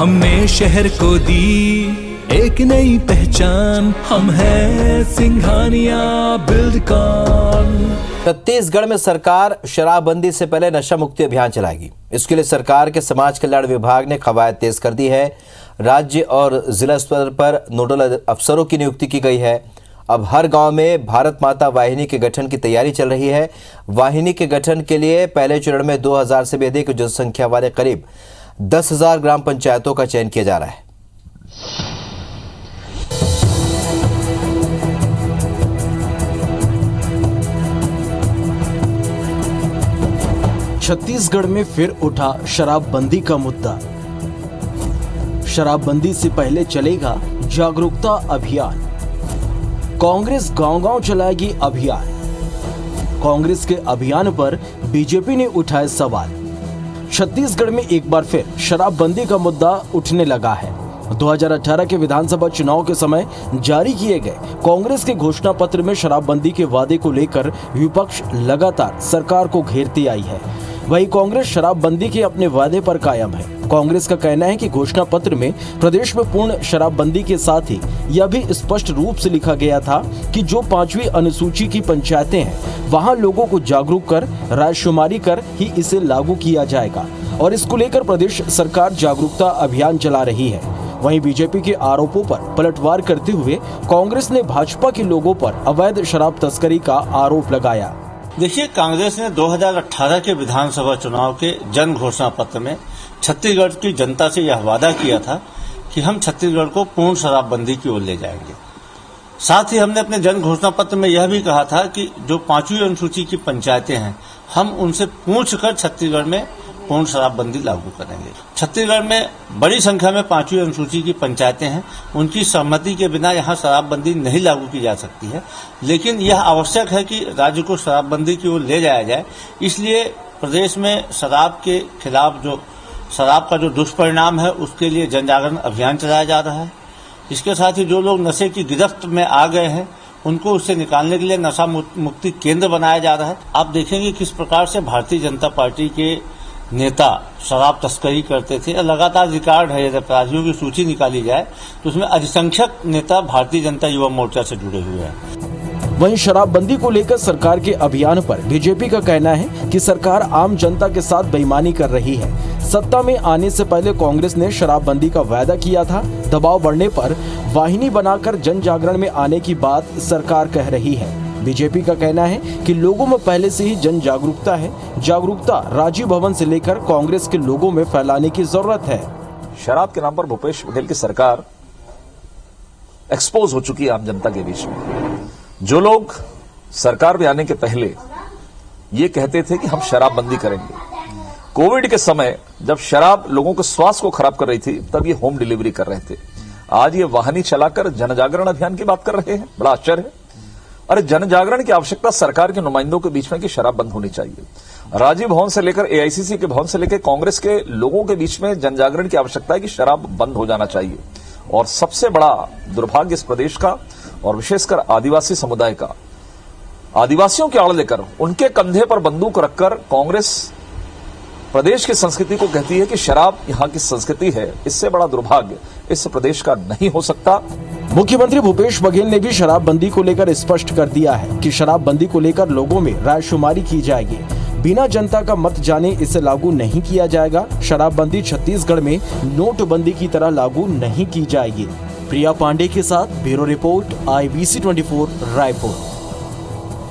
हमने शहर को दी एक नई पहचान, हम हैं सिंघानिया बिल्डकॉन। छत्तीसगढ़ में सरकार शराबबंदी से पहले नशा मुक्ति अभियान चलाएगी। इसके लिए सरकार के समाज कल्याण विभाग ने कवायद तेज कर दी है। राज्य और जिला स्तर पर नोडल अफसरों की नियुक्ति की गई है। अब हर गांव में भारत माता वाहिनी के गठन की तैयारी चल रही है। वाहिनी के गठन के लिए पहले चरण में 2000 से भी अधिक जनसंख्या वाले करीब 10,000 ग्राम पंचायतों का चयन किया जा रहा है। छत्तीसगढ़ में फिर उठा शराबबंदी का मुद्दा। शराबबंदी से पहले चलेगा जागरूकता अभियान। कांग्रेस गांव-गांव चलाएगी अभियान। कांग्रेस के अभियान पर बीजेपी ने उठाए सवाल। छत्तीसगढ़ में एक बार फिर शराबबंदी का मुद्दा उठने लगा है। 2018 के विधानसभा चुनाव के समय जारी किए गए कांग्रेस के घोषणा पत्र में शराबबंदी के वादे को लेकर विपक्ष लगातार सरकार को घेरती आई है। वहीं कांग्रेस शराबबंदी के अपने वादे पर कायम है। कांग्रेस का कहना है कि घोषणा पत्र में प्रदेश में पूर्ण शराबबंदी के साथ ही यह भी स्पष्ट रूप से लिखा गया था कि जो 5वीं अनुसूची की पंचायतें हैं वहां लोगों को जागरूक कर रायशुमारी कर ही इसे लागू किया जाएगा और इसको लेकर प्रदेश सरकार जागरूकता अभियान चला रही है। वहीं बीजेपी के आरोपों पर पलटवार करते हुए कांग्रेस ने भाजपा के लोगों पर अवैध शराब तस्करी का आरोप लगाया। देखिए, कांग्रेस ने 2018 के विधानसभा चुनाव के जन घोषणा पत्र में छत्तीसगढ़ की जनता से यह वादा किया था कि हम छत्तीसगढ़ को पूर्ण शराबबंदी की ओर ले जाएंगे। साथ ही हमने अपने जन घोषणा पत्र में यह भी कहा था कि जो 5वीं अनुसूची की पंचायतें हैं हम उनसे पूछकर छत्तीसगढ़ में पूर्ण शराबबंदी लागू करेंगे। छत्तीसगढ़ में बड़ी संख्या में 5वीं अनुसूची की पंचायतें हैं, उनकी सहमति के बिना यहाँ शराबबंदी नहीं लागू की जा सकती है। लेकिन यह आवश्यक है कि राज्य को शराबबंदी की ओर ले जाया जाए। इसलिए प्रदेश में शराब के खिलाफ जो शराब का जो दुष्परिणाम है उसके लिए जन जागरण अभियान चलाया जा रहा है। इसके साथ ही जो लोग नशे की गिरफ्त में आ गए हैं उनको उससे निकालने के लिए नशा मुक्ति केंद्र बनाया जा रहा है। आप देखेंगे किस प्रकार से भारतीय जनता पार्टी के नेता शराब तस्करी करते थे। लगातार रिकॉर्ड है, यदि अपराधियों की सूची निकाली जाए तो उसमें अधिसंख्यक नेता भारतीय जनता युवा मोर्चा से जुड़े हुए हैं। वहीं शराबबंदी को लेकर सरकार के अभियान पर बीजेपी का कहना है कि सरकार आम जनता के साथ बेईमानी कर रही है। सत्ता में आने से पहले कांग्रेस ने शराबबंदी का वायदा किया था। दबाव बढ़ने पर वाहिनी बनाकर जन जागरण में आने की बात सरकार कह रही है। बीजेपी का कहना है कि लोगों में पहले से ही जन जागरूकता है। जागरूकता राजीव भवन से लेकर कांग्रेस के लोगों में फैलाने की जरूरत है। शराब के नाम पर भूपेश बघेल की सरकार एक्सपोज हो चुकी है आम जनता के बीच में। जो लोग सरकार में आने के पहले ये कहते थे कि हम शराबबंदी करेंगे, कोविड के समय जब शराब लोगों के स्वास्थ्य को खराब कर रही थी तब ये होम डिलीवरी कर रहे थे। आज ये वाहिनी चलाकर जनजागरण अभियान की बात कर रहे हैं। बड़ा आश्चर्य है। अरे जन जागरण की आवश्यकता सरकार के नुमाइंदों के बीच में कि शराब बंद होनी चाहिए। राजीव भवन से लेकर एआईसीसी के भवन से लेकर कांग्रेस के लोगों के बीच में जन जागरण की आवश्यकता है कि शराब बंद हो जाना चाहिए। और सबसे बड़ा दुर्भाग्य इस प्रदेश का और विशेषकर आदिवासी समुदाय का, आदिवासियों के आड़ लेकर उनके कंधे पर बंदूक रखकर कांग्रेस प्रदेश की संस्कृति को कहती है कि शराब यहाँ की संस्कृति है। इससे बड़ा दुर्भाग्य इस प्रदेश का नहीं हो सकता। मुख्यमंत्री भूपेश बघेल ने भी शराबबंदी को लेकर स्पष्ट कर दिया है कि शराबबंदी को लेकर लोगों में रायशुमारी की जाएगी। बिना जनता का मत जाने इसे लागू नहीं किया जाएगा। शराबबंदी छत्तीसगढ़ में नोटबंदी की तरह लागू नहीं की जाएगी। प्रिया पांडे के साथ ब्यूरो रिपोर्ट IBC 24 रायपुर।